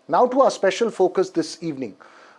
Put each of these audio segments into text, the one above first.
Now to our special focus this evening.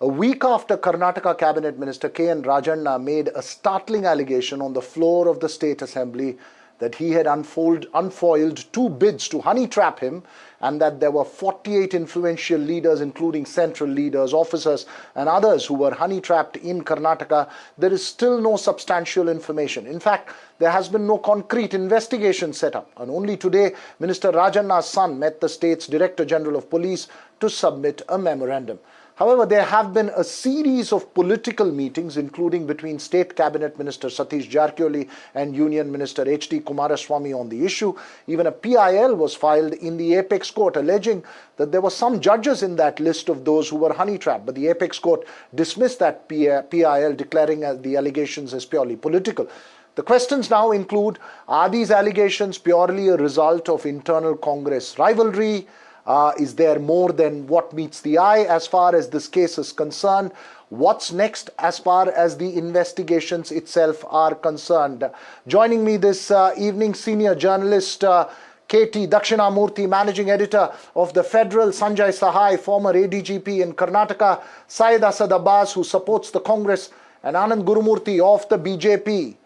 A week after Karnataka Cabinet Minister K.N. Rajanna made a startling allegation on the floor of the State Assembly that he had unfoiled two bids to honey trap him, and that there were 48 influential leaders, including central leaders, officers, and others who were honey trapped in Karnataka, there is still no substantial information. In fact, there has been no concrete investigation set up, and only today Minister Rajanna's son met the state's Director General of Police to submit a memorandum. However, there have been a series of political meetings, including between State Cabinet Minister Satish Jarkioli and Union Minister H.D. Kumaraswamy on the issue. Even a PIL was filed in the Apex Court alleging that there were some judges in that list of those who were honey trapped. But the Apex Court dismissed that PIL, declaring the allegations as purely political. The questions now include, are these allegations purely a result of internal Congress rivalry? Is there more than what meets the eye as far as this case is concerned? What's next as far as the investigations itself are concerned? Joining me this evening, senior journalist KT Dakshinamurthy, managing editor of The Federal, Sanjay Sahai, former ADGP in Karnataka, Syed Asad Abbas, who supports the Congress, and Anand Gurumurthy of the BJP.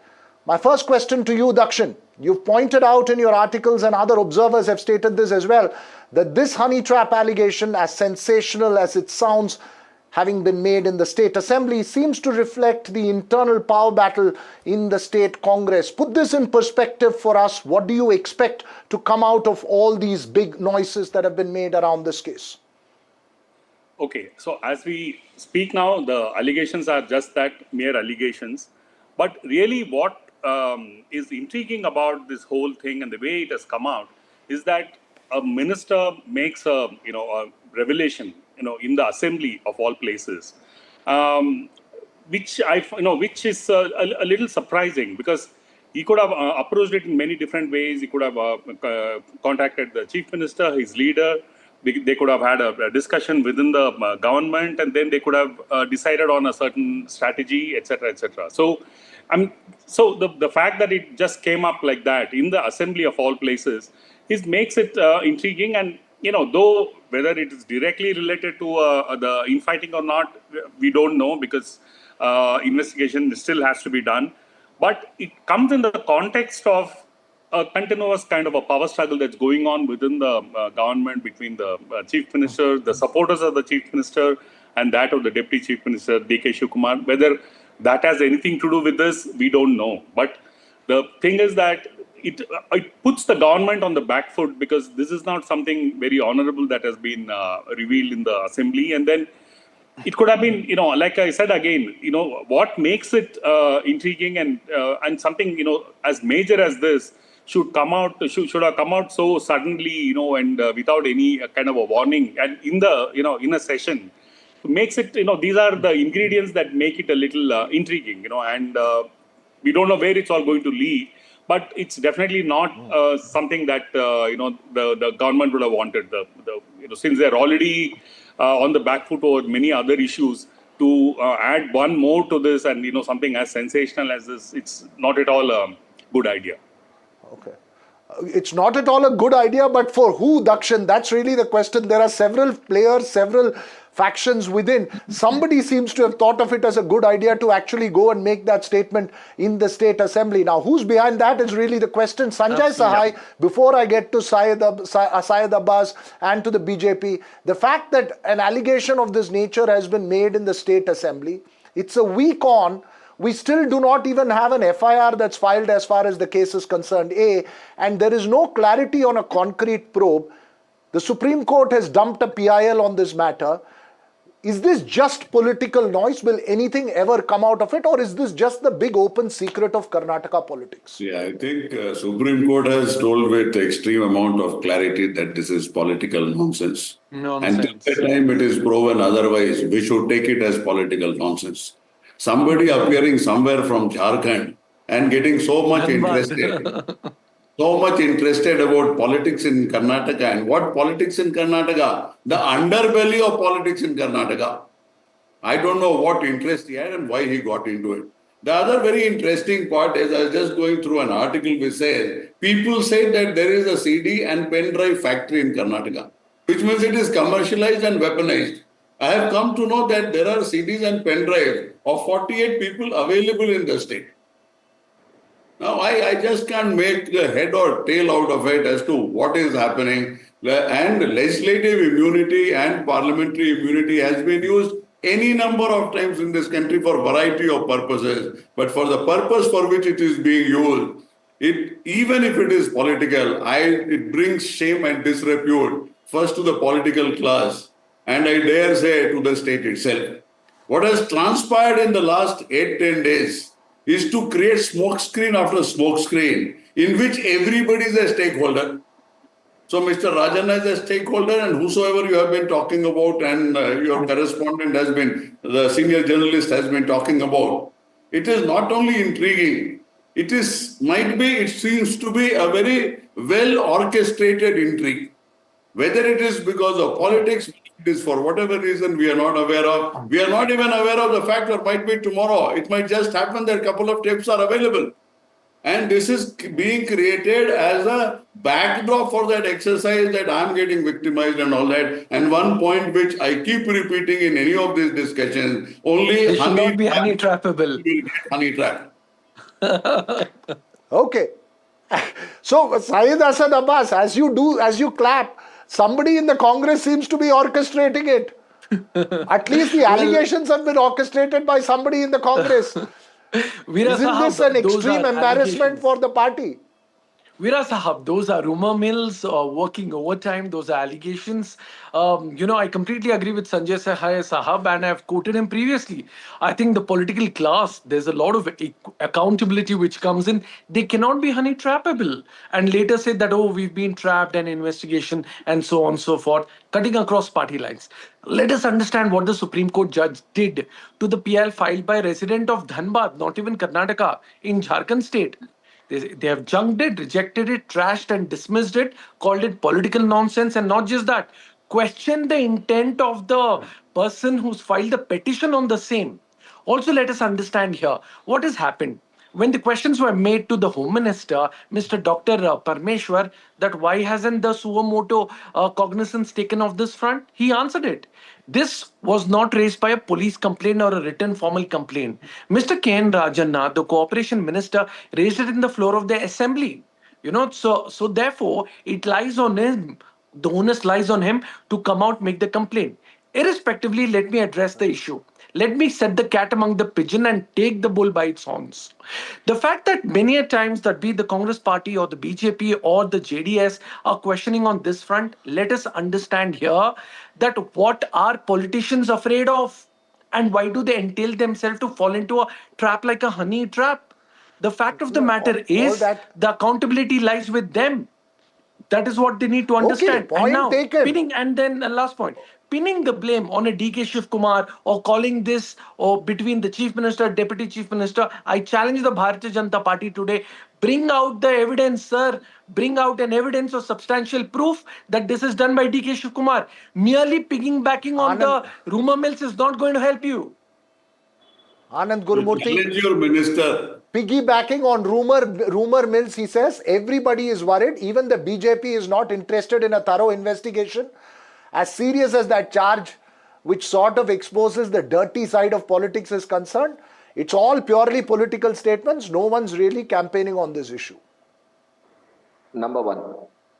My first question to you, Dakshin. You've pointed out in your articles, and other observers have stated this as well, that this honey trap allegation, as sensational as it sounds, having been made in the State Assembly, seems to reflect the internal power battle in the State Congress. Put this in perspective for us. What do you expect to come out of all these big noises that have been made around this case? Okay, so as we speak now, the allegations are just that, mere allegations. But really what is intriguing about this whole thing and the way it has come out is that a minister makes a revelation in the assembly of all places, which is a little surprising, because he could have approached it in many different ways. He could have contacted the chief minister, his leader. They could have had a discussion within the government, and then they could have decided on a certain strategy, etc., etc. So the fact that it just came up like that in the assembly of all places makes it intriguing. And though whether it is directly related to the infighting or not, we don't know, because investigation still has to be done. But it comes in the context of a continuous kind of a power struggle that's going on within the government between the chief minister, the supporters of the chief minister, and that of the deputy chief minister, D.K. Shivakumar. Whether that has anything to do with this, we don't know. But the thing is that it puts the government on the back foot, because this is not something very honorable that has been revealed in the assembly. And then it could have been, like I said again, what makes it intriguing and something, as major as this should have come out so suddenly, and without any kind of a warning, and in a session, makes it, these are the ingredients that make it a little intriguing, and we don't know where it's all going to lead, but it's definitely not something that the government would have wanted. Since they're already on the back foot over many other issues, to add one more to this and something as sensational as this, it's not at all a good idea. Okay. It's not at all a good idea, but for who, Dakshin? That's really the question. There are several players, several factions within. Somebody seems to have thought of it as a good idea to actually go and make that statement in the State Assembly. Now, who's behind that is really the question. Sanjay Sahai, before I get to Syed Abbas and to the BJP, the fact that an allegation of this nature has been made in the State Assembly, it's a week on. We still do not even have an FIR that's filed as far as the case is concerned, and there is no clarity on a concrete probe. The Supreme Court has dumped a PIL on this matter. Is this just political noise? Will anything ever come out of it? Or is this just the big open secret of Karnataka politics? Yeah, I think Supreme Court has told with extreme amount of clarity that this is political nonsense. Until the time it is proven otherwise, we should take it as political nonsense. Somebody appearing somewhere from Jharkhand and getting so much interested about politics in Karnataka. And what politics in Karnataka? The underbelly of politics in Karnataka. I don't know what interest he had and why he got into it. The other very interesting part is, I was just going through an article which says, people say that there is a CD and pen drive factory in Karnataka. which means it is commercialized and weaponized. I have come to know that there are CDs and pen drives of 48 people available in the state. Now, I just can't make the head or tail out of it as to what is happening. And legislative immunity and parliamentary immunity has been used any number of times in this country for a variety of purposes. But for the purpose for which it is being used, even if it is political, it brings shame and disrepute first to the political class, and I dare say to the state itself. What has transpired in the last 8-10 days is to create smokescreen after smokescreen in which everybody is a stakeholder. So Mr. Rajanna is a stakeholder, and whosoever you have been talking about, and your correspondent has been, the senior journalist has been talking about, it is not only intriguing, it seems to be a very well orchestrated intrigue. Whether it is because of politics, it is for whatever reason we are not aware of. We are not even aware of the fact that might be tomorrow. It might just happen that a couple of tapes are available. And this is being created as a backdrop for that exercise that I'm getting victimized and all that. And one point which I keep repeating in any of these discussions, only They should not be honey trappable. Honey trap. Okay. So, Syed Asad Abbas, as you clap, somebody in the Congress seems to be orchestrating it. At least the allegations have been orchestrated by somebody in the Congress. Isn't this an extreme embarrassment for the party? Veera Sahab, those are rumor mills working overtime. Those are allegations. I completely agree with Sanjay Sahab, and I've quoted him previously. I think the political class, there's a lot of accountability which comes in. They cannot be honey trappable and later say that, oh, we've been trapped and investigation and so on and so forth, cutting across party lines. Let us understand what the Supreme Court judge did to the PL filed by a resident of Dhanbad, not even Karnataka, in Jharkhand state. They have junked it, rejected it, trashed and dismissed it, called it political nonsense, and not just that, questioned the intent of the person who's filed the petition on the same. Also, let us understand here what has happened. When the questions were made to the Home Minister, Mr. Dr. Parmeshwar, that why hasn't the suo motu cognizance taken of this front, he answered it. This was not raised by a police complaint or a written formal complaint. Mr. K.N. Rajanna, the Cooperation Minister, raised it in the floor of the Assembly. So therefore, it lies on him. The onus lies on him to come out, make the complaint. Irrespectively, let me address the issue. Let me set the cat among the pigeon and take the bull by its horns. The fact that many a times that be the Congress party or the BJP or the JDS are questioning on this front, let us understand here that what are politicians afraid of and why do they entail themselves to fall into a trap like a honey trap? The fact of the matter is the accountability lies with them. That is what they need to understand. Okay, point and now, taken. And then the last point, pinning the blame on a DK Shiv Kumar or calling this or between the Chief Minister, Deputy Chief Minister, I challenge the Bharatiya Janata Party today. Bring out the evidence, sir. Bring out an evidence or substantial proof that this is done by DK Shiv Kumar. Merely piggybacking on the rumor mills is not going to help you. Anand Gurumurthy. Challenge your minister. Piggybacking on rumor mills, he says, everybody is worried. Even the BJP is not interested in a thorough investigation. As serious as that charge, which sort of exposes the dirty side of politics is concerned, it's all purely political statements. No one's really campaigning on this issue. Number one,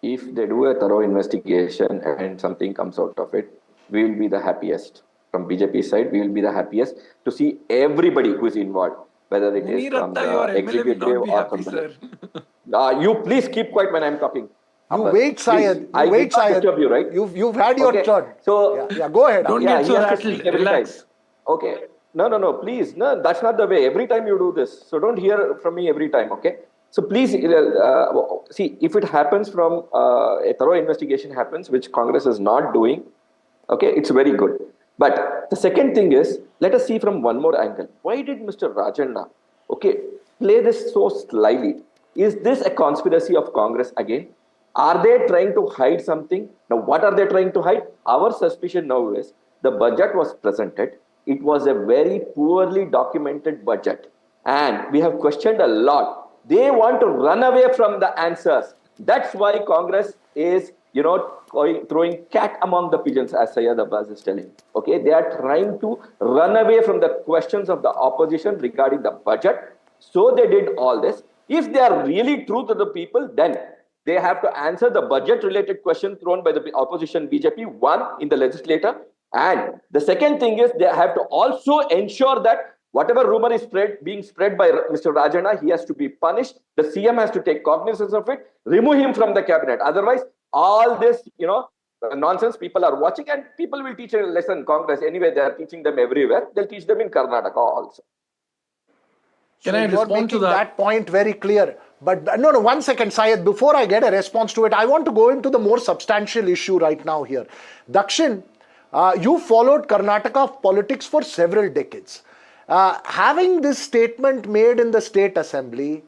if they do a thorough investigation and something comes out of it, we will be the happiest. From BJP side, we will be the happiest to see everybody who is involved, whether it is from the executive or from the... you please keep quiet when I'm talking. You wait, Syed. You wait, Syed. You, right? You've had your turn. So yeah, go ahead. Don't get so rattled. Relax. Okay. No, please. No, that's not the way. Every time you do this. So don't hear from me every time, okay? So please, see, if it happens from a thorough investigation happens, which Congress is not doing, okay, it's very good. But the second thing is, let us see from one more angle. Why did Mr. Rajanna, okay, play this so slyly? Is this a conspiracy of Congress again? Are they trying to hide something? Now, what are they trying to hide? Our suspicion now is the budget was presented. It was a very poorly documented budget. And we have questioned a lot. They want to run away from the answers. That's why Congress is, throwing cat among the pigeons, as Syed Abbas is telling. Okay, they are trying to run away from the questions of the opposition regarding the budget. So they did all this. If they are really true to the people, then they have to answer the budget-related question thrown by the opposition BJP, one, in the legislature. And the second thing is they have to also ensure that whatever rumor is being spread by Mr. Rajana, he has to be punished. The CM has to take cognizance of it, remove him from the cabinet. Otherwise, all this, nonsense, people are watching, and people will teach a lesson. Congress, anyway, they are teaching them everywhere. They'll teach them in Karnataka also. Can I respond to that point very clear? But no, 1 second, Syed. Before I get a response to it, I want to go into the more substantial issue right now here. Dakshin, you followed Karnataka politics for several decades. Having this statement made in the state assembly,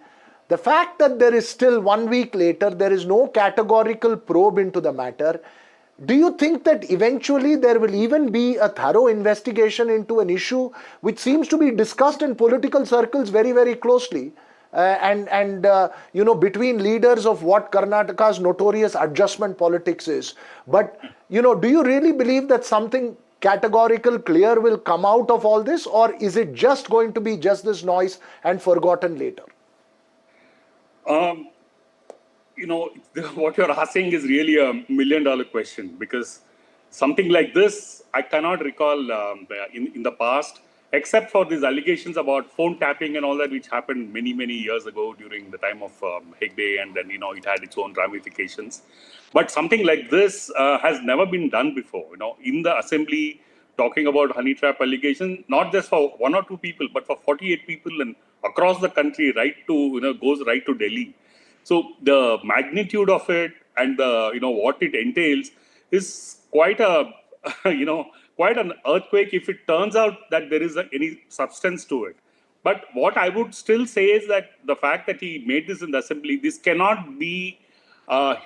the fact that there is still 1 week later, there is no categorical probe into the matter, do you think that eventually there will even be a thorough investigation into an issue which seems to be discussed in political circles very, very closely? Between leaders of what Karnataka's notorious adjustment politics is. But, do you really believe that something categorical, clear will come out of all this, or is it just going to be just this noise and forgotten later? What you're asking is really $1 million question, because something like this, I cannot recall in the past, except for these allegations about phone tapping and all that, which happened many, many years ago during the time of Hegde, and then, it had its own ramifications. But something like this has never been done before, in the assembly, talking about honey trap allegations, not just for 1 or 2 people, but for 48 people and across the country, goes right to Delhi. So the magnitude of it and what it entails is quite a, quite an earthquake if it turns out that there is any substance to it. But what I would still say is that the fact that he made this in the assembly, this cannot be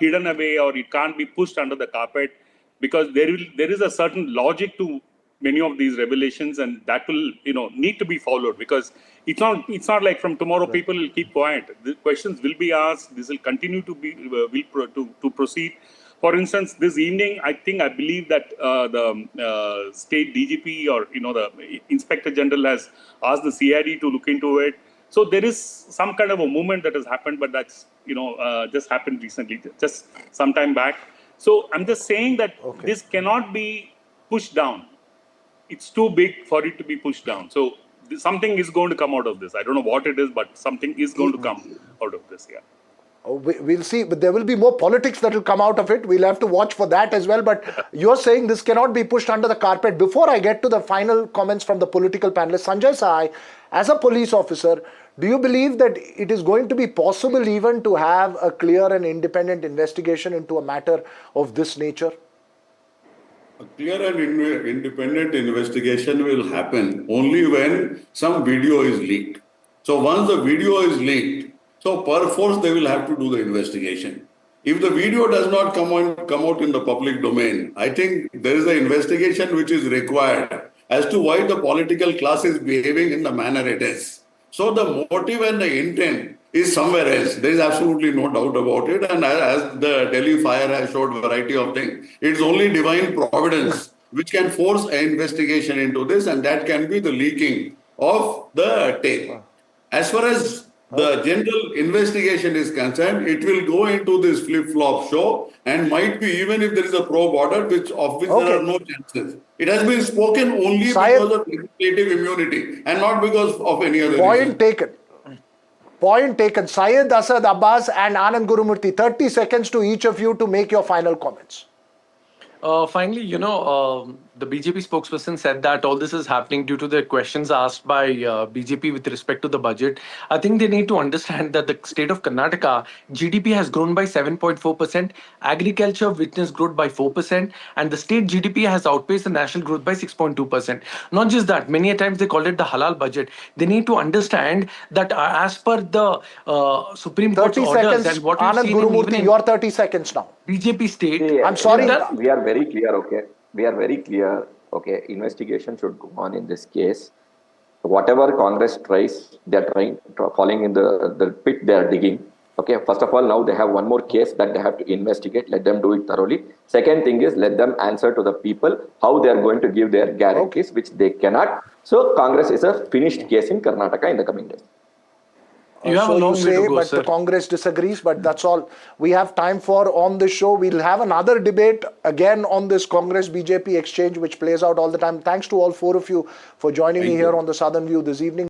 hidden away, or it can't be pushed under the carpet, because there is a certain logic to many of these revelations, and that will need to be followed, because it's not like from tomorrow people will keep quiet. The questions will be asked. This will continue to be to proceed. For instance, this evening, I believe that the state DGP or the Inspector General has asked the CID to look into it. So there is some kind of a movement that has happened, but that's just happened recently, just some time back. So I'm just saying that this cannot be pushed down. It's too big for it to be pushed down. So something is going to come out of this. I don't know what it is, but something is going to come out of this. Yeah. We'll see, but there will be more politics that will come out of it. We'll have to watch for that as well. But you're saying this cannot be pushed under the carpet. Before I get to the final comments from the political panelists, Sanjay Sahai, as a police officer, do you believe that it is going to be possible even to have a clear and independent investigation into a matter of this nature? A clear and independent investigation will happen only when some video is leaked. So once the video is leaked, so per force they will have to do the investigation. If the video does not come out in the public domain, I think there is an investigation which is required as to why the political class is behaving in the manner it is. So the motive and the intent is somewhere else. There is absolutely no doubt about it. And as the Delhi fire has showed a variety of things, it's only divine providence which can force an investigation into this, and that can be the leaking of the tape. As far as the general investigation is concerned, it will go into this flip-flop show, and might be even if there is a probe order, of which there are no chances. It has been spoken only because of legislative immunity and not because of any other reason. Point taken. Syed Asad Abbas and Anand Gurumurthy, 30 seconds to each of you to make your final comments. Finally, the BJP spokesperson said that all this is happening due to the questions asked by BJP with respect to the budget. I think they need to understand that the state of Karnataka, GDP has grown by 7.4%, agriculture witnessed growth by 4%, and the state GDP has outpaced the national growth by 6.2%. Not just that, many a times they called it the halal budget. They need to understand that as per the Supreme Court's orders and what we've seen Gurumurthy, your 30 seconds now. BJP state. Yeah, I'm sorry. We are very clear, okay? We are very clear, okay? Investigation should go on in this case. Whatever Congress tries, they are falling in the pit they are digging, Okay, first of all, now they have one more case that they have to investigate. Let them do it thoroughly. Second thing is, let them answer to the people how they are going to give their guarantees, which they cannot. So Congress is a finished case in Karnataka in the coming days. You have so a long you way say, to go, but sir. the Congress disagrees. But that's all we have time for on this show. We'll have another debate again on this Congress BJP exchange, which plays out all the time. Thanks to all four of you for joining me here on the Southern View this evening.